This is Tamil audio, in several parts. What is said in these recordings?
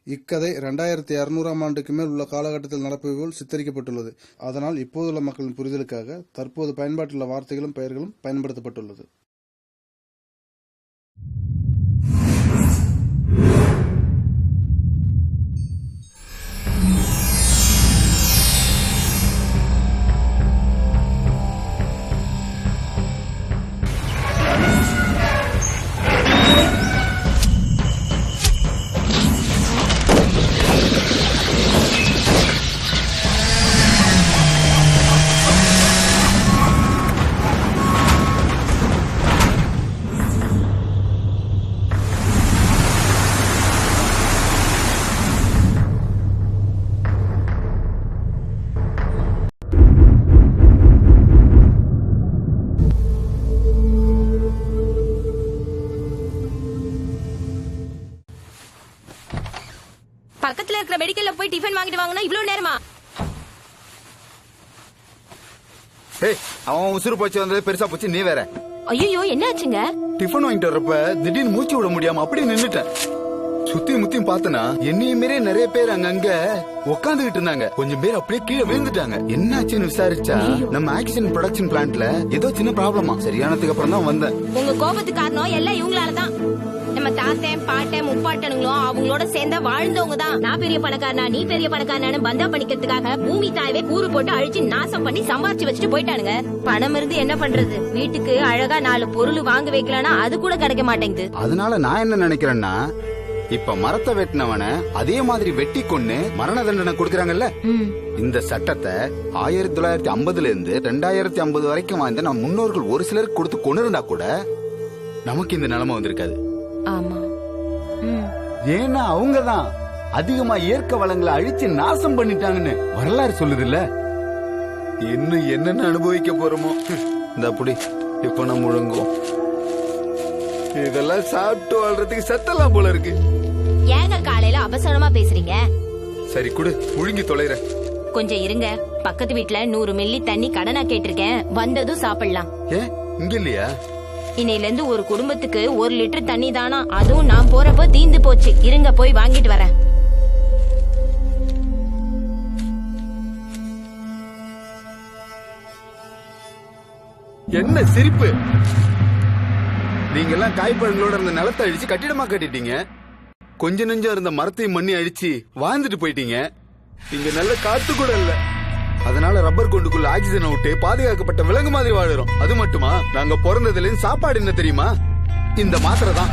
இக்கதை 2200ஆம் ஆண்டுக்கு மேல் உள்ள காலகட்டத்தில் நடப்பவை போல் சித்தரிக்கப்பட்டுள்ளது. அதனால் இப்போதுள்ள மக்களின் புரிதலுக்காக தற்போது பயன்பாட்டிலுள்ள வார்த்தைகளும் பெயர்களும் பயன்படுத்தப்பட்டுள்ளது. பக்கத்துல இருக்கிற மெடிக்கல்ல போய் டிஃபன் வாங்கிட்டு வாங்கனா இவ்வளவு நேரமா? அவன் உசுறு போச்சு வந்தது பெருசா போச்சு, நீ வேற. ஐயோ என்ன ஆச்சுங்க? டிஃபன் வாங்கிட்டு வர்றப்ப திடீர்னு மூச்சு விட முடியாம அப்படியே நின்னுட்டேன். சுத்தி முத்தியும் பார்த்தனா என்னையும் மீறே நிறைய பேர் அங்கங்க உட்காந்துகிட்டு இருந்தாங்க. கொஞ்சம் பேர் அப்படியே கீழே விழுந்துட்டாங்க. என்னாச்சுன்னு விசாரிச்சா நம்ம ஆக்சிஜன் ப்ரொடக்ஷன் பிளான்ட்ல ஏதோ சின்ன ப்ராப்ளமா. சரியானதுக்கு அப்புறம் தான் வந்தேன். உங்க கோபத்துக்கு காரணம் எல்லாம் இவங்களாலதான். நம்ம தாத்தன் பாட்டன் முப்பாட்டனுங்களும் அவங்களோட சேர்ந்த வாழ்ந்தவங்க தான். நான் பெரிய பணக்காரனா நீ பெரிய பணக்காரனான்னு பந்தா பண்ணிக்கிறதுக்காக பூமி தாயவே கூறு போட்டு அழிச்சு நாசம் பண்ணி சம்பாரிச்சு வச்சுட்டு போயிட்டானுங்க. பணம் இருந்து என்ன பண்றது? வீட்டுக்கு அழகா 4 பொருள் வாங்க வைக்கலன்னா அது கூட கிடைக்க மாட்டேங்குது. அதனால நான் என்ன நினைக்கிறேன்னா, இப்ப மரத்தை வெட்டினவன அதே மாதிரி வெட்டி கொன்னு மரண தண்டனை கொடுக்கறாங்கல்ல, இந்த சட்டத்தை 1950ல இருந்து 2050 வரைக்கும் வாழ்ந்த நம்ம முன்னோர்கள் ஒரு சிலருக்கு கொடுத்து கொண்டு இருந்தா கூட நமக்கு இந்த நிலைமை வந்திருக்காது. ஆமா, ஏன்னா அவங்கதான் அதிகமா இயற்கை வளங்களை அழிச்சு நாசம் பண்ணிட்டாங்கன்னு வரலாறு சொல்லுது இல்ல. இன்னும் என்னென்ன அனுபவிக்க போறோமோ. இந்த அப்படி இப்ப நம்ம முழுங்குவோம். இதெல்லாம் சாப்பிட்டு வாழ்றதுக்கு சத்தெல்லாம் போல இருக்கு. ஏங்க காலையில அவசரமா பேசுறீங்க? சரி குடு, முழுங்கி தொலைற. கொஞ்சம் இருங்க, பக்கத்து வீட்டுல 100 மில்லி தண்ணி கடனா கேட்டிருக்கேன், வந்ததும் சாப்பிடலாம். ஏன் இங்க இல்லையா? இன்னையில இருந்து ஒரு குடும்பத்துக்கு 1 லிட்டர் தண்ணி தானா, அதுவும் நான் போறப்போ தீந்து போச்சு. இருங்க போய் வாங்கிட்டு வரேன். என்ன சிரிப்பு? நீங்க எல்லாம் காய்பழங்களோட இருந்த நிலத்தை அழிச்சு கட்டிடமா கட்டிட்டீங்க. கொஞ்ச நெஞ்சம் இருந்த மரத்தையும் மண்ணி அழிச்சு வாழ்ந்துட்டு போயிட்டீங்க. இங்க நல்ல காத்து கூட இல்ல. அதனால ரப்பர் கொண்டுக்குள்ள ஆக்சிஜனை விட்டு பாதுகாக்கப்பட்ட விலங்கு மாதிரி வாழுறோம். அது மட்டுமா, நாங்க பிறந்ததுல சாப்பாடு என்ன தெரியுமா? இந்த மாத்திரை தான்.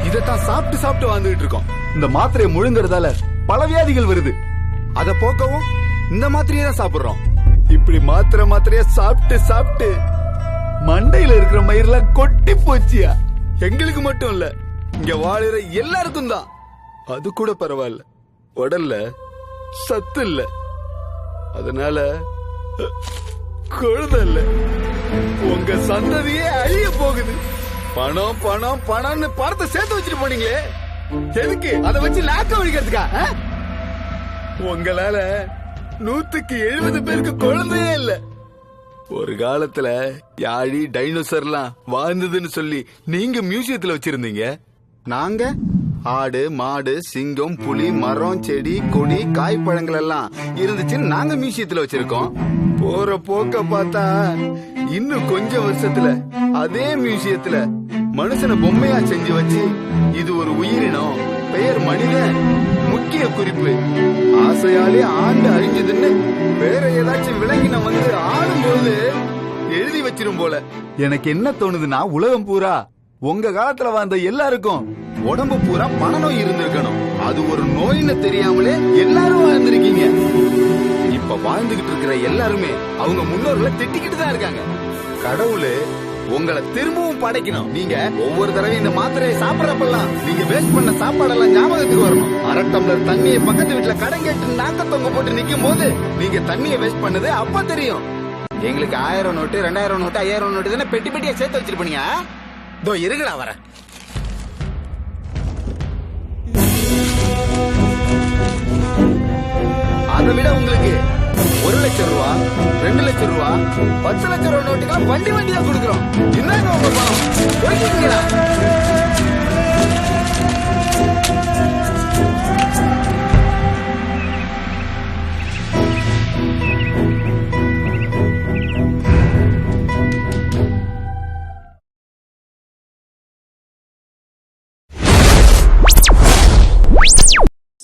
இதத்தான் சாப்பிட்டு சாப்பிட்டு வாழ்ந்துட்டு இருக்கோம். இந்த மாத்திரையை முழுங்குறதால பல வியாதிகள் வருது. அத போக்கவும் இந்த மாத்திரையை தான் சாப்பிடுறோம். இப்படி மாத்திரையா சாப்பிட்டு சாப்பிட்டு மண்டையில இருக்கிற மயிரெல்லாம் கொட்டி போச்சியா. எங்களுக்கு மட்டும் இல்ல, இங்க வாழுற எல்லாருக்கும் தான். அது கூட பரவாயில்ல, உடல்ல சத்து இல்ல, அதனால குழந்தை இல்ல. உங்க சந்ததியே அழிய போகுது. பணம் பணம் பணம்னு பணத்தை சேர்த்து வச்சுட்டு போனீங்களே, எதுக்கு? அதை வச்சு லாக்க வழிக்கிறதுக்கா? உங்களால 100க்கு 70 பேருக்கு குழந்தையே இல்ல. ஒரு காலத்துல யாழி டைனோசர்லாம் வாழ்ந்ததுன்னு சொல்லி நீங்க மியூசியத்துல வச்சிருந்தீங்க. நாங்க ஆடு மாடு சிங்கம் புலி மரம் செடி கொடி காய்பழங்கள் எல்லாம் இருந்துச்சுன்னு நாங்க மியூசியத்துல வச்சிருக்கோம். போற போக்க பார்த்தா இன்னும் கொஞ்ச வருஷத்துல அதே மியூசியத்துல மனுஷனை பொம்மையா செஞ்சு வச்சு, இது ஒரு உயிரினம், பெயர் மனிதன், முக்கிய குறிப்பு, ஆசையாலே ஆண்டு அழிஞ்சதுன்னு வேற ஏதாச்சும் விலங்கின வந்து ஆடும்போது எழுதி வச்சிரும் போல. எனக்கு என்ன தோணுதுன்னா, உலகம் பூரா உங்க காலத்துல வாழ்ந்த எல்லாருக்கும் உடம்பு பூரா மனநோய் இருந்திருக்கணும். அது ஒரு நோயின்னு தெரியாமலே எல்லாரும் வாழ்ந்திருக்கீங்க. இப்ப வாழ்ந்துகிட்டு இருக்கிற எல்லாருமே அவங்க முன்னோர்களை திட்டிக்கிட்டு தான் இருக்காங்க. கடவுளு உங்களை திரும்பவும் படைக்கணும். நீங்க ஒவ்வொரு தடவையும் இந்த மாத்திரையை சாப்பிடறப்பெல்லாம் நீங்க வேஸ்ட் பண்ண சாப்பாடெல்லாம் ஞாபகத்துக்கு வரணும். 1/2 டம்ளர் தண்ணியை பக்கத்து வீட்டுல கடன் கேட்டு நாக்க தொங்க போட்டு நிக்கும் போது நீங்க தண்ணியை வேஸ்ட் பண்ணது அப்ப தெரியும். எங்களுக்கு 1000 நோட்டு 2000 நோட்டு 5000 நோட்டு தானே பெட்டி பெட்டியா சேர்த்து வச்சிருப்பீங்க. இதோ இருங்கடா வர. அதை விட உங்களுக்கு 1 லட்சம் ரூபா 2 லட்சம் ரூபா 10 லட்சம் ரூபா நோட்டுக்கெல்லாம் வண்டி வண்டியா கொடுக்குறோம். என்னங்க உங்க பணம் போய்க்கிறீங்களா?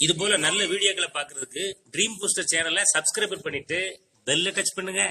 இது போல நல்ல வீடியோக்களை பாக்குறதுக்கு ட்ரீம் பூஸ்டர் சேனலை சப்ஸ்கிரைப் பண்ணிட்டு பெல்ல டச் பண்ணுங்க.